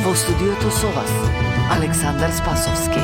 Во студиото со вас, Александар Спасовски.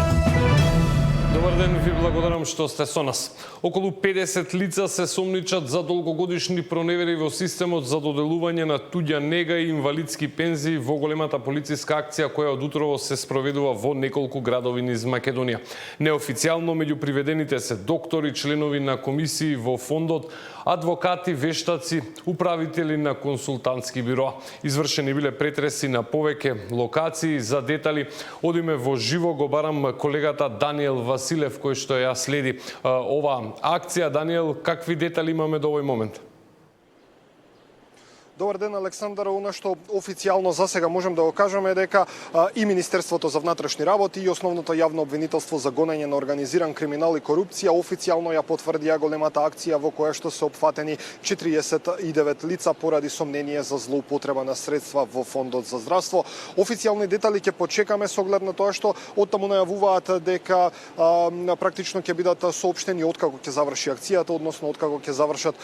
Добар ден, ви благодарам што сте со нас. Околу 50 лица се сомничат за долгогодишни проневери во системот за доделување на туѓа нега и инвалидски пензии во големата полициска акција која од утрово се спроведува во неколку градови низ Македонија. Неофицијално меѓу приведените се доктори, членови на комисии во фондот, адвокати, вештаци, управители на консултантски бироа. Извршени биле претреси на повеќе локации. За детали одиме во живо, го барам колегата Даниел Василев кој што ја следи оваа акција. Даниел, какви детали имаме до овој момент? Добар ден, Александар. Она што официјално за сега можем да го кажеме е дека и Министерството за внатрешни работи и Основното јавно обвинителство за гонење на организиран криминал и корупција официјално ја потврдија големата акција во која што се опфатени 49 лица поради сомнение за злоупотреба на средства во Фондот за здравство. Официјални детали ќе почекаме со оглед на тоа што оттаму најавуваат дека практично ќе бидат соопштени откако ќе заврши акцијата, односно откако ќе завршат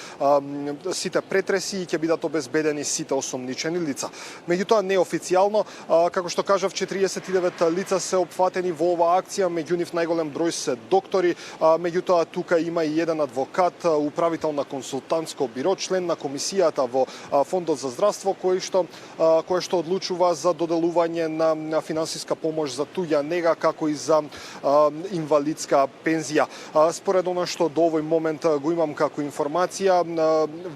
сите претреси и ќе бидат обезбедени сите осомничени лица. Меѓутоа неофицијално, како што кажав, 49 лица се опфатени во оваа акција, меѓу нив најголем број се доктори, меѓутоа тука има и еден адвокат, управител на консултантско биро, член на комисијата во Фондот за здравство кој што одлучува за доделување на финансиска помош за туѓа нега како и за инвалидска пензија. Според она што до овој момент го имам како информација,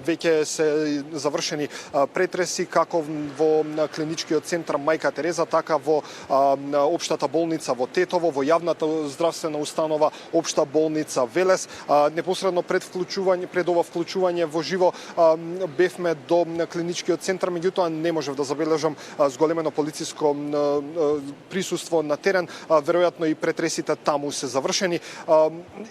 веќе се завршени претреси како во клиничкиот центар Мајка Тереза, така во општата болница во Тетово, во јавната здравствена установа Општа болница Велес. Непосредно пред ова вклучување во живо бевме до клиничкиот центар, меѓутоа не можев да забележам зголемено полициско присуство на терен. Веројатно и претресите таму се завршени.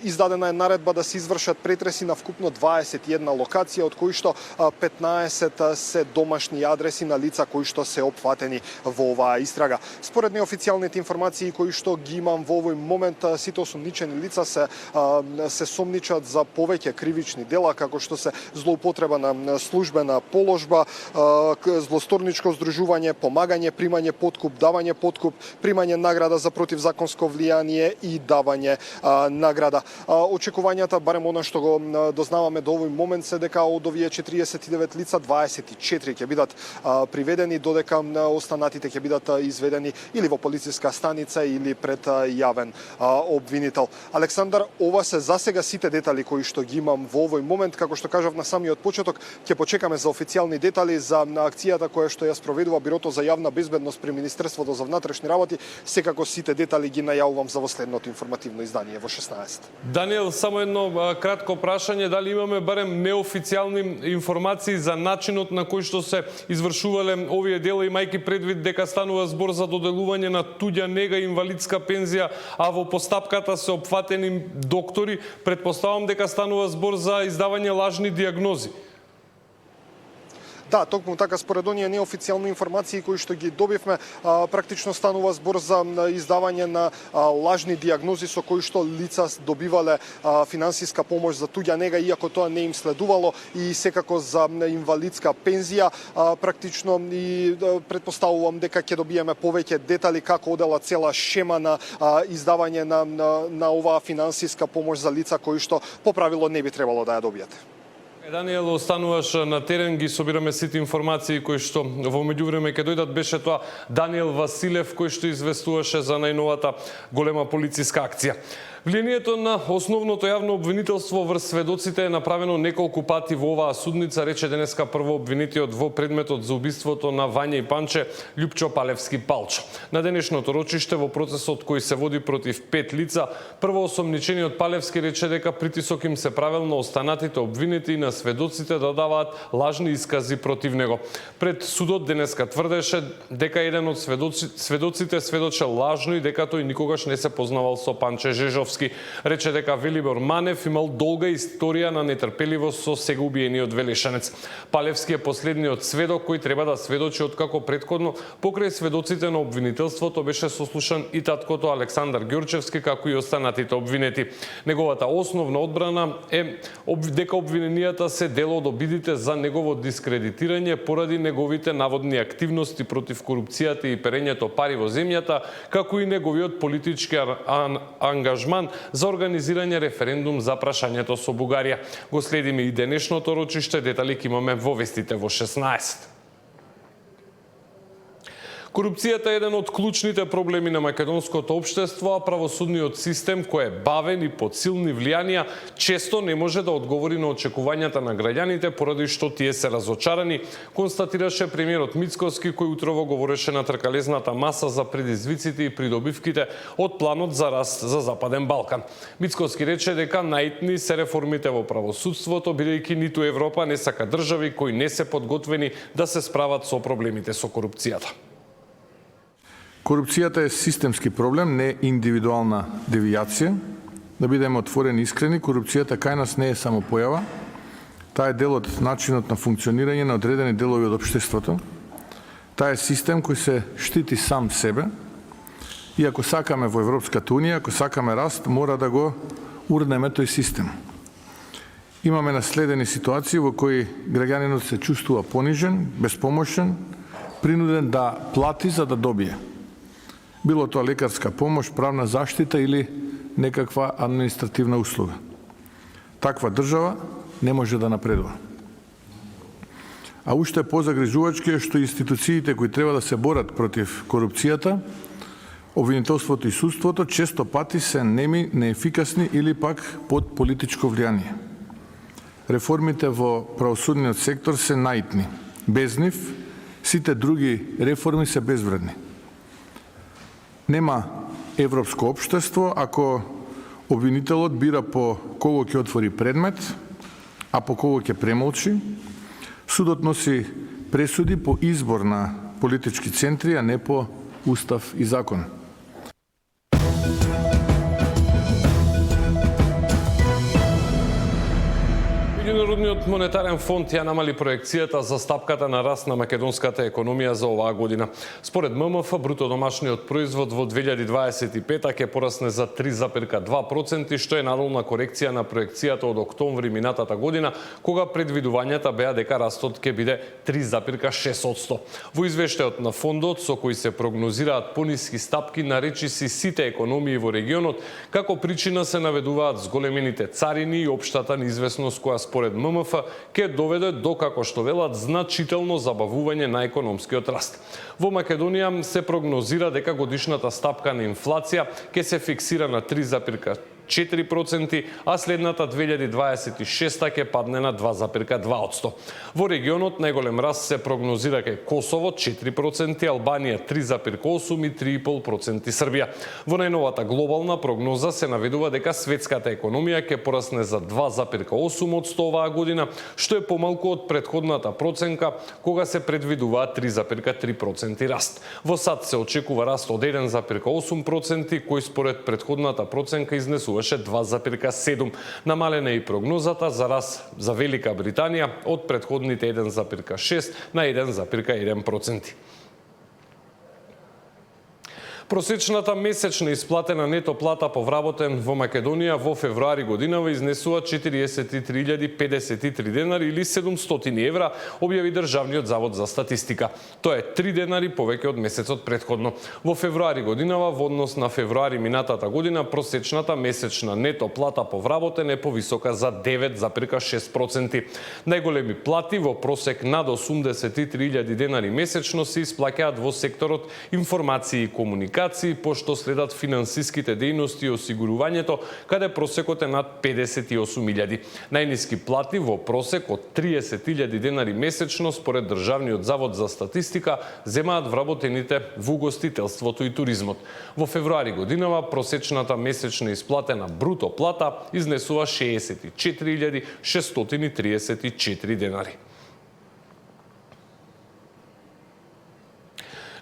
Издадена е наредба да се извршат претреси на вкупно 21 локација, од кои што 15 се домашни адреси на лица кои што се опфатени во оваа истрага. Според неофицијалните информации кои што ги имам во овој момент, сите осомничени лица се сомничат за повеќе кривични дела, како што се злоупотреба на службена положба, злосторничко здружување, помагање, примање подкуп, давање подкуп, примање награда за противзаконско влијание и давање награда. Очекувањата, барем она што го дознаваме до овој момент, се дека од овие 49 лица 24 ќе бидат приведени, додека останатите ќе бидат изведени или во полициска станица или пред јавен обвинител. Александар, ова се засега сите детали кои што ги имам во овој момент. Како што кажав на самиот почеток, ќе почекаме за официјални детали за акцијата која што ја спроведува Бирото за јавна безбедност при Министерството за внатрешни работи. Секако сите детали ги најавувам за во следното информативно издание во 16. Даниел, само едно кратко прашање, дали имаме барем неофицијални информации за начинот на кој што се извршувале овие дела, имајќи предвид дека станува збор за доделување на туѓа нега и инвалидска пензија, а во постапката се опфатени доктори, претпоставам дека станува збор за издавање лажни диагнози. Да, токму така, според оние неофицијални информации кои што ги добивме, практично станува збор за издавање на лажни диагнози со кои што лица добивале финансиска помош за туѓа нега, иако тоа не им следувало, и секако за инвалидска пензија. Практично и претпоставувам дека ќе добиеме повеќе детали како одела цела шема на издавање на оваа финансиска помош за лица кои што по правило не би требало да ја добијат. Даниел, остануваш на терен, ги собираме сите информации кои што во меѓувреме ќе дојдат. Беше тоа Даниел Василев кој што известуваше за најновата голема полициска акција. Влијанието на Основното јавно обвинителство врз сведоците е направено неколку пати во оваа судница, рече денеска прво обвинетиот во предметот за убиството на Вања и Панче, Љупчо Палевски Палчо. На денешното рочиште во процесот кој се води против 5 лица, прво осомничениот Палевски рече дека притисок им се правел на останатите обвинети и на сведоците да даваат лажни искази против него. Пред судот денеска тврдеше дека еден од сведоците сведочел лажно и дека тој никогаш не се познавал со Панче Жежовски. Спасовски. Рече дека Велибор Манев имал долга историја на нетрпеливост со сега убиениот Велешанец. Палевски е последниот сведок кој треба да сведочи откако претходно покрај сведоците на обвинителството беше сослушан и таткото Александар Ѓорчевски, како и останатите обвинети. Неговата основна одбрана е дека обвиненијата се дел од обидите за негово дискредитирање поради неговите наводни активности против корупцијата и перењето пари во земјата, како и неговиот политички ангажман за организирање референдум за прашањето со Бугарија. Го следиме и денешното рочиште, детали ќе имаме во вестите во 16. Корупцијата е еден од клучните проблеми на македонското општество, а правосудниот систем, кој е бавен и под силни влијанија, често не може да одговори на очекувањата на граѓаните, поради што тие се разочарани, констатираше премиерот Мицкоски, кој утрово говореше на тркалезната маса за предизвиците и придобивките од планот за раст за Западен Балкан. Мицкоски рече дека најитни се реформите во правосудството, бидејќи ниту Европа не сака држави кои не се подготвени да се справат со проблемите со корупцијата. Корупцијата е системски проблем, не индивидуална девијација. Да бидеме отворени и искрени, корупцијата кај нас не е само појава. Таа е дел од начинот на функционирање на одредени делови од општеството. Таа е систем кој се штити сам себе. И ако сакаме во Европската Унија, ако сакаме раст, мора да го урнеме тој систем. Имаме наследени ситуации во кои граѓанинот се чувствува понижен, безпомошен, принуден да плати за да добие. Било тоа лекарска помош, правна заштита или некаква административна услуга. Таква држава не може да напредува. А уште позагрижувачки е што институциите кои треба да се борат против корупцијата, обвинителството и судството, често пати се неми, неефикасни или пак под политичко влијание. Реформите во правосудниот сектор се наитни. Без нив, сите други реформи се безвредни. Нема европско општество ако обвинителот бира по кого ќе отвори предмет, а по кого ќе премолчи. Судот носи пресуди по избор на политички центри, а не по устав и закон. Меѓународниот монетарен фонд ја намали проекцијата за стапката на раст на македонската економија за оваа година. Според ММФ, бруто домашниот производ во 2025 ќе порасне за 3,2%, што е надолна корекција на проекцијата од октомври минатата година, кога предвидувањата беа дека растот ќе биде 3,6%. Во извештајот на фондот, со кој се прогнозираат пониски стапки на речиси сите економии во регионот, како причина се наведуваат зголемените царини и општата неизвестност која според ММФ ќе доведе до, како што велат, значително забавување на економскиот раст. Во Македонија се прогнозира дека годишната стапка на инфлација ќе се фиксира на 3,4%, а следната 2026 ќе падне на 2,2%. Во регионот најголем раст се прогнозира кај Косово 4%, Албанија 3,8% и 3,5% Србија. Во најновата глобална прогноза се наведува дека светската економија ќе порасне за 2,8% оваа година, што е помалку од претходната проценка, кога се предвидува 3,3% раст. Во САД се очекува раст од 1,8%, кој според претходната проценка изнесуваше 2,7%. Намалена е и прогнозата за раст за Велика Британија од претходните 1,6% на 1,1%. Просечната месечна исплатена нето плата по вработен во Македонија во февруари годинава изнесува 43.053 денари или 700 евра, објави Државниот завод за статистика. Тоа е 3 денари повеќе од месецот претходно. Во февруари годинава, во однос на февруари минатата година, просечната месечна нето плата по вработен е повисока за 9,6%. Најголеми плати во просек над 83.000 денари месечно се исплаќаат во секторот информации и комуникации, пошто следат финансиските дејности и осигурувањето, каде просекот е над 58.000. Најниски плати во просек од 30.000 денари месечно според Државниот завод за статистика земаат вработените во угостителството и туризмот. Во февруари годинава просечната месечна исплатена бруто плата изнесува 64.634 денари.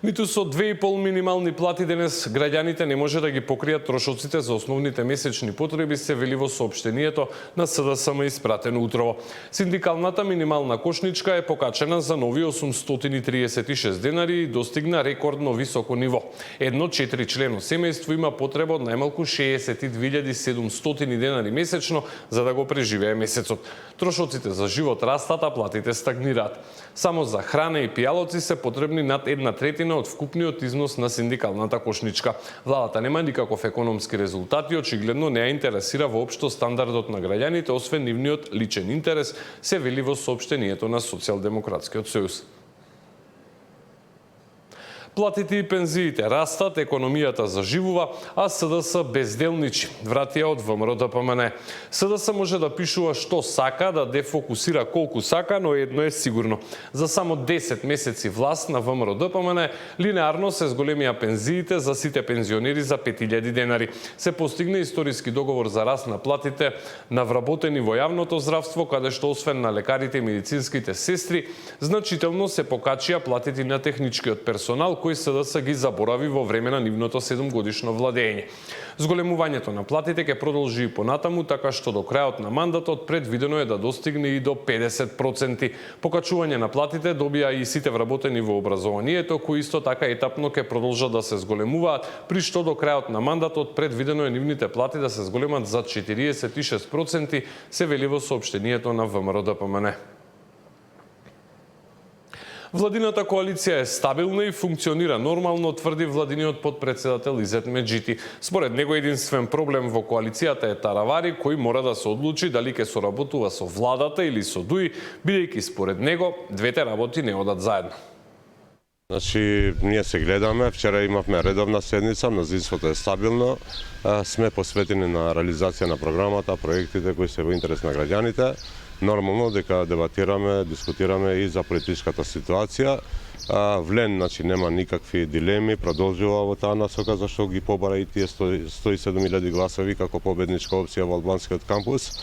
Ниту со 2,5 минимални плати денес граѓаните не може да ги покријат трошоците за основните месечни потреби, се вели во соопштението на СДСМ испратено утрово. Синдикалната минимална кошничка е покачена за нови 836 денари и достигна рекордно високо ниво. Едно 4-члено семејство има потреба од најмалку 62.700 денари месечно за да го преживее месецот. Трошоците за живот растат, а платите стагнираат. Само за храна и пијалоци се потребни над 1/3 од вкупниот износ на синдикалната кошничка. Владата нема никаков економски резултат и очигледно не ја интересира воопшто стандардот на граѓаните, освен нивниот личен интерес, се вели во соопштението на Социјалдемократскиот сојуз. Платите и пензиите растат, економијата заживува, а СДС безделничи, вратија од ВМРО-ДПМН. СДС може да пишува што сака, да дефокусира колку сака, но едно е сигурно. За само 10 месеци власт на ВМРО-ДПМН линеарно се зголемија пензиите за сите пензионери за 5.000 денари. Се постигне историски договор за раст на платите на вработени во јавното здравство, каде што освен на лекарите и медицинските сестри, значително се покачија платите на техничкиот персонал, кои СДС ги заборави во време на нивното 7-годишно владење. Зголемувањето на платите ќе продолжи и понатаму, така што до крајот на мандатот предвидено е да достигне и до 50%. Покачување на платите добија и сите вработени во образованието, кои исто така етапно ќе продолжат да се зголемуваат, при што до крајот на мандатот предвидено е нивните плати да се зголемат за 46%, се вели во соопштението на ВМРО-ДПМН. Владината коалиција е стабилна и функционира нормално, тврди владиниот потпредседател Изет Меджити. Според него единствен проблем во коалицијата е Таравари, кој мора да се одлучи дали ќе соработува со владата или со ДУИ, бидејќи според него двете работи не одат заедно. Значи, ние се гледаме, вчера имавме редовна седница, мнозинството е стабилно, сме посветени на реализација на програмата, проектите кои се во интерес на граѓаните. Нормално дека дебатираме, дискутираме и за политичката ситуација. Влен, значи, нема никакви дилеми, продолжува во таа насока зашто ги побара и тие 107.000 гласови како победничка опција во албанскиот кампус.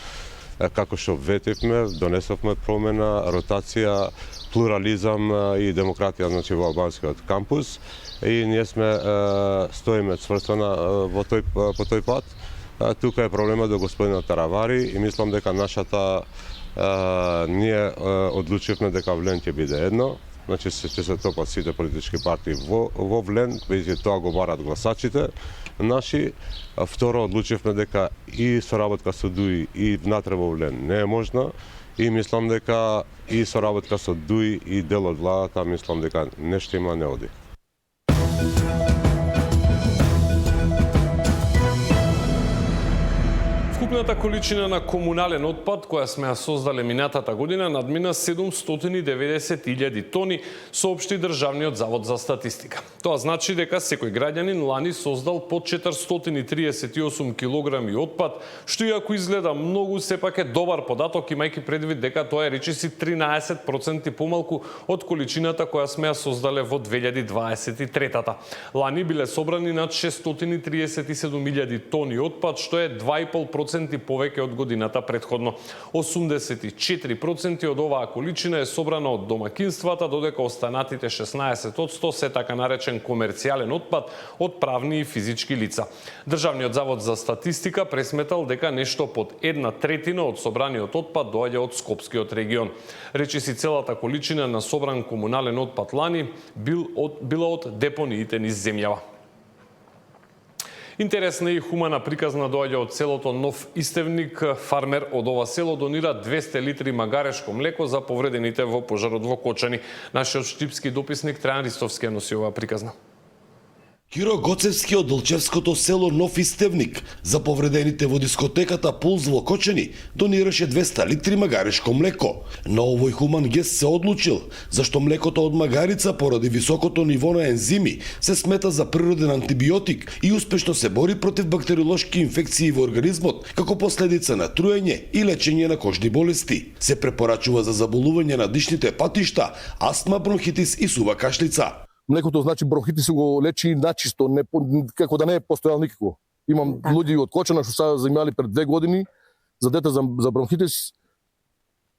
Како што ветивме, донесовме промена, ротација, плурализам и демократија, значи, во албанскиот кампус. И ние стоиме цврстено по тој пат. Тука е проблемот до господинот Таравари и мислам дека ние одлучивме дека Влен ќе биде едно, значи ќе се топат сите политички партии во Влен, веќе тоа го барат гласачите наши. Второ, одлучивме дека и соработка со ДУИ и внатре во Влен не е можна и мислам дека и соработка со ДУИ и дел од владата, мислам дека нешто има не оди. Вкупната количина на комунален отпад која сме ја создале минатата година надмина 790.000 тони, соопшти Државниот завод за статистика. Тоа значи дека секој граѓанин лани создал по 438 килограми отпад, што иако изгледа многу, сепак е добар податок, имајќи предвид дека тоа е речиси 13% помалку од количината која сме ја создале во 2023-та. Лани биле собрани над 637.000 тони отпад, што е 2,5% повеќе од годината предходно. 84% од оваа количина е собрана од домакинствата, додека останатите 16% се така наречен комерцијален отпад од правни и физички лица. Државниот завод за статистика пресметал дека нешто под 1/3 од собраниот отпад доаѓа од Скопскиот регион. Речиси целата количина на собран комунален отпад лани била од депониите низ земјава. Интересна и хумана приказна доаѓа од селото Нов Истевник. Фармер од ова село донира 200 литри магарешко млеко за повредените во пожарот во Кочани. Нашиот штипски дописник Трајан Ристовски ја носи оваа приказна. Киро Гоцевски од Долчевското село Нов Истевник за повредените во дискотеката Пулс во Кочани донираше 200 литри магарешко млеко. На овој хуман гест се одлучил, зашто млекото од магарица поради високото ниво на ензими се смета за природен антибиотик и успешно се бори против бактериолошки инфекции во организмот како последица на труење и лечење на кожни болести. Се препорачува за заболување на дишните патишта, астма, бронхитис и сува кашлица. Млекото, значи, бронхитис го лечи начисто, како да не е постојал никако. Имам луѓе од Кочана што се заимали пред 2 години за дете за бронхитис.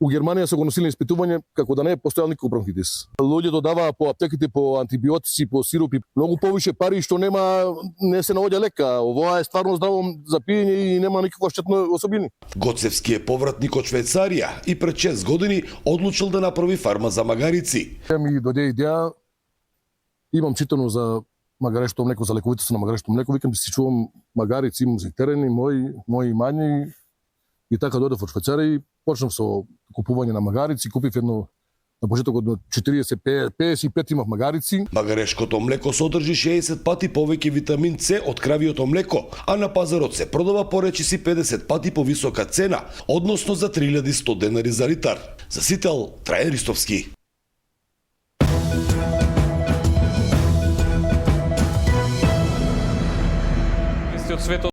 У Германија се го носиле испитување како да не е постојал никој бронхитис. Луѓето даваа по аптеките по антибиотици, по сиропи, многу повише пари што не се наоѓа лека. Ова е стварно здраво за пиење и нема никаква штетна особини. Гоцевски е повратник од Швајцарија и пред 6 години одлучил да направи фарма за магарици. Ми дојде идеја, имам читано за магарешто млеко, за лековитост на магарешто млеко, викам да си чувам магарици, имам за терени, мои мањи и така дојдов од Швајцарија и почнав со купување на магарици, купив едно на почетокот од 40-55 имав магарици. Магарешкото млеко содржи 60 пати повеќе витамин С од кравиото млеко, а на пазарот се продава по речиси 50 пати повисока цена, односно за 3100 денари за литар. За Сител, Трајан Ристовски. Од светот